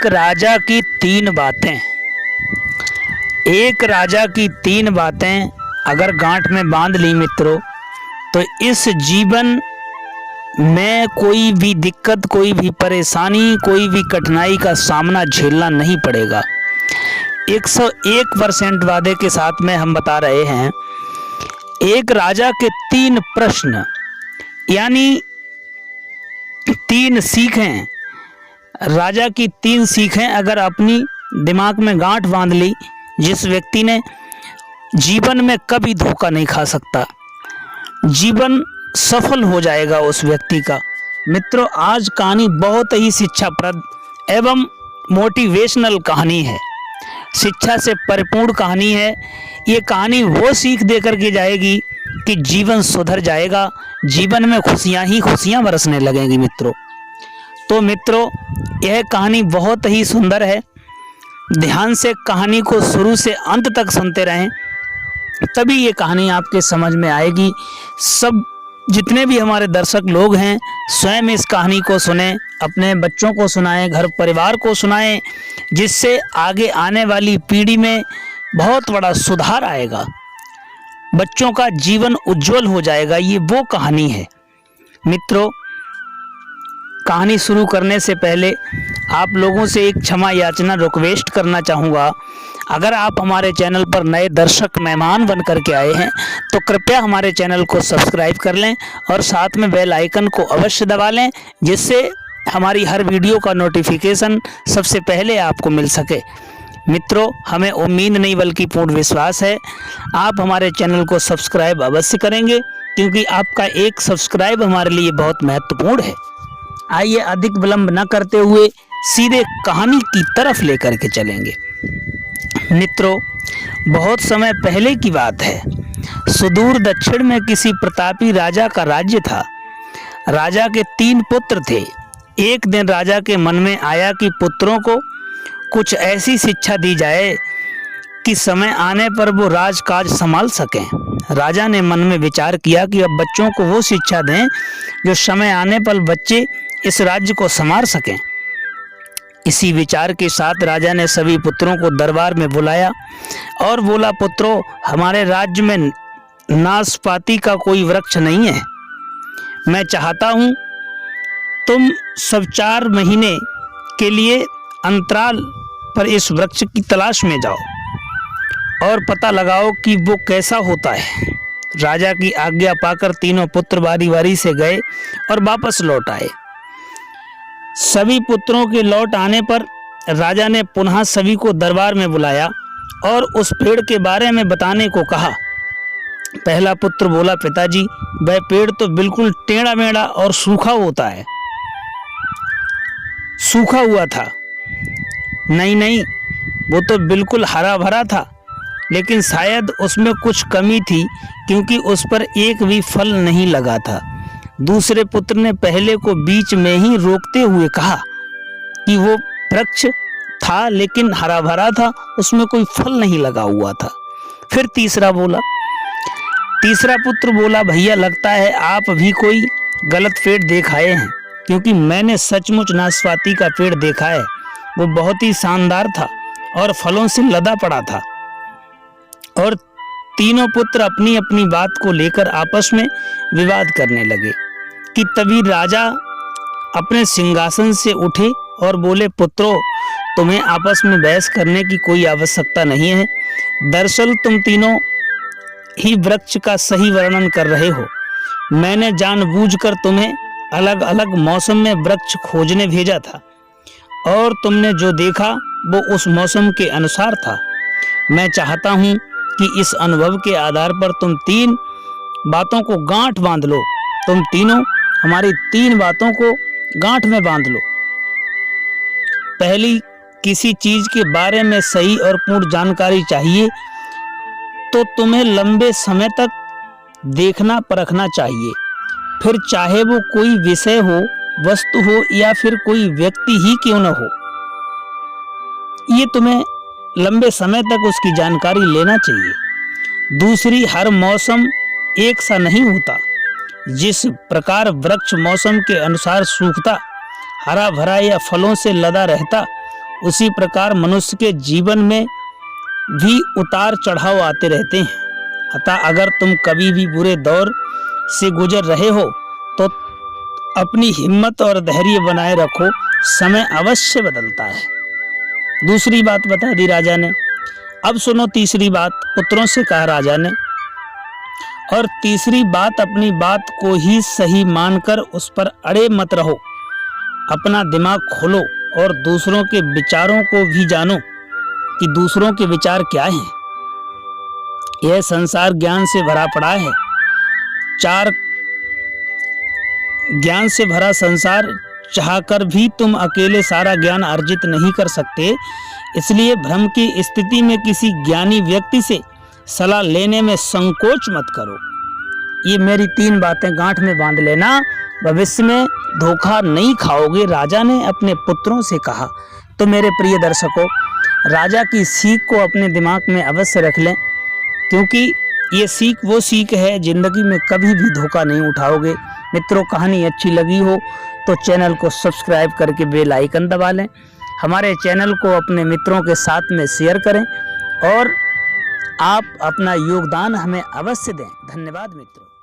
एक राजा की तीन बातें। एक राजा की तीन बातें अगर गांठ में बांध ली मित्रों, तो इस जीवन में कोई भी दिक्कत, कोई भी परेशानी, कोई भी कठिनाई का सामना झेलना नहीं पड़ेगा। 101% वादे के साथ में हम बता रहे हैं। एक राजा के तीन प्रश्न, यानी तीन सीखें, राजा की तीन सीखें अगर अपनी दिमाग में गांठ बांध ली, जिस व्यक्ति ने जीवन में कभी धोखा नहीं खा सकता, जीवन सफल हो जाएगा उस व्यक्ति का। मित्रों, आज कहानी बहुत ही शिक्षाप्रद एवं मोटिवेशनल कहानी है, शिक्षा से परिपूर्ण कहानी है। ये कहानी वो सीख देकर के जाएगी कि जीवन सुधर जाएगा, जीवन में खुशियां ही खुशियां बरसने लगेंगी मित्रों। तो मित्रों, यह कहानी बहुत ही सुंदर है। ध्यान से कहानी को शुरू से अंत तक सुनते रहें, तभी ये कहानी आपके समझ में आएगी। सब जितने भी हमारे दर्शक लोग हैं, स्वयं इस कहानी को सुनें, अपने बच्चों को सुनाएं, घर परिवार को सुनाएं, जिससे आगे आने वाली पीढ़ी में बहुत बड़ा सुधार आएगा, बच्चों का जीवन उज्जवल हो जाएगा। ये वो कहानी है मित्रों। कहानी शुरू करने से पहले आप लोगों से एक क्षमा याचना रिक्वेस्ट करना चाहूँगा। अगर आप हमारे चैनल पर नए दर्शक मेहमान बन करके आए हैं तो कृपया हमारे चैनल को सब्सक्राइब कर लें और साथ में बेल आइकन को अवश्य दबा लें, जिससे हमारी हर वीडियो का नोटिफिकेशन सबसे पहले आपको मिल सके। मित्रों, हमें उम्मीद नहीं बल्कि पूर्ण विश्वास है आप हमारे चैनल को सब्सक्राइब अवश्य करेंगे, क्योंकि आपका एक सब्सक्राइब हमारे लिए बहुत महत्वपूर्ण है। आइए अधिक विलंब न करते हुए सीधे कहानी की तरफ लेकर के चलेंगे। मित्रों, बहुत समय पहले की बात है। सुदूर दक्षिण में किसी प्रतापी राजा का राज्य था। राजा के 3 पुत्र थे। एक दिन राजा के मन में आया कि पुत्रों को कुछ ऐसी शिक्षा दी जाए कि समय आने पर वो राजकाज संभाल सकें। राजा ने मन में विचार किया कि अब बच्चों को वो शिक्षा दें जो समय आने पर बच्चे इस राज्य को संभाल सकें। इसी विचार के साथ राजा ने सभी पुत्रों को दरबार में बुलाया और बोला, पुत्रों, हमारे राज्य में नाशपाती का कोई वृक्ष नहीं है। मैं चाहता हूँ तुम सब 4 महीने के लिए अंतराल पर इस वृक्ष की तलाश में जाओ और पता लगाओ कि वो कैसा होता है। राजा की आज्ञा पाकर तीनों पुत्र बारी बारी से गए और वापस लौट आए। सभी पुत्रों के लौट आने पर राजा ने पुनः सभी को दरबार में बुलाया और उस पेड़ के बारे में बताने को कहा। पहला पुत्र बोला, पिताजी, वह पेड़ तो बिल्कुल टेढ़ा मेढ़ा और सूखा होता है, सूखा हुआ था। नहीं, वो तो बिल्कुल हरा भरा था, लेकिन शायद उसमें कुछ कमी थी, क्योंकि उस पर एक भी फल नहीं लगा था। दूसरे पुत्र ने पहले को बीच में ही रोकते हुए कहा कि वो वृक्ष था लेकिन हरा भरा था, उसमें कोई फल नहीं लगा हुआ था। फिर तीसरा पुत्र बोला, भैया, लगता है आप भी कोई गलत पेड़ देख आए हैं, क्योंकि मैंने सचमुच नाशपाती का पेड़ देखा है। वो बहुत ही शानदार था और फलों से लदा पड़ा था। और तीनों पुत्र अपनी अपनी बात को लेकर आपस में विवाद करने लगे कि तभी राजा अपने सिंहासन से उठे और बोले, पुत्रों, तुम्हें आपस में बहस करने की कोई आवश्यकता नहीं है। दरअसल तुम तीनों ही वृक्ष का सही वर्णन कर रहे हो। मैंने जानबूझकर तुम्हें अलग अलग मौसम में वृक्ष खोजने भेजा था और तुमने जो देखा वो उस मौसम के अनुसार था। मैं चाहता हूँ कि इस अनुभव के आधार पर तुम 3 बातों को गांठ बांध लो। तुम तीनों हमारी 3 बातों को गांठ में बांध लो। पहली, किसी चीज के बारे में सही और पूर्ण जानकारी चाहिए तो तुम्हें लंबे समय तक देखना परखना चाहिए। फिर चाहे वो कोई विषय हो, वस्तु हो या फिर कोई व्यक्ति ही क्यों न हो, ये तुम्हें लंबे समय तक उसकी जानकारी लेना चाहिए। दूसरी, हर मौसम एक सा नहीं होता। जिस प्रकार वृक्ष मौसम के अनुसार सूखता, हरा भरा या फलों से लदा रहता, उसी प्रकार मनुष्य के जीवन में भी उतार चढ़ाव आते रहते हैं। अतः अगर तुम कभी भी बुरे दौर से गुजर रहे हो तो अपनी हिम्मत और धैर्य बनाए रखो, समय अवश्य बदलता है। दूसरी बात बता दी राजा ने। अब सुनो तीसरी बात, पुत्रों से कहा राजा ने। और तीसरी बात, अपनी बात को ही सही मानकर उस पर अड़े मत रहो। अपना दिमाग खोलो और दूसरों के विचारों को भी जानो कि दूसरों के विचार क्या हैं। यह संसार ज्ञान से भरा पड़ा है। ज्ञान से भरा संसार चाहकर भी तुम अकेले सारा ज्ञान अर्जित नहीं कर सकते। इसलिए भ्रम की स्थिति में किसी ज्ञानी व्यक्ति से सलाह लेने में संकोच मत करो। ये मेरी 3 बातें गांठ में बांध लेना, भविष्य में धोखा नहीं खाओगे, राजा ने अपने पुत्रों से कहा। तो मेरे प्रिय दर्शकों, राजा की सीख को अपने दिमाग में अवश्य रख लें, क्योंकि ये सीख वो सीख है, जिंदगी में कभी भी धोखा नहीं उठाओगे। मित्रों, कहानी अच्छी लगी हो तो चैनल को सब्सक्राइब करके बेल आइकन दबा लें। हमारे चैनल को अपने मित्रों के साथ में शेयर करें और आप अपना योगदान हमें अवश्य दें। धन्यवाद मित्रों।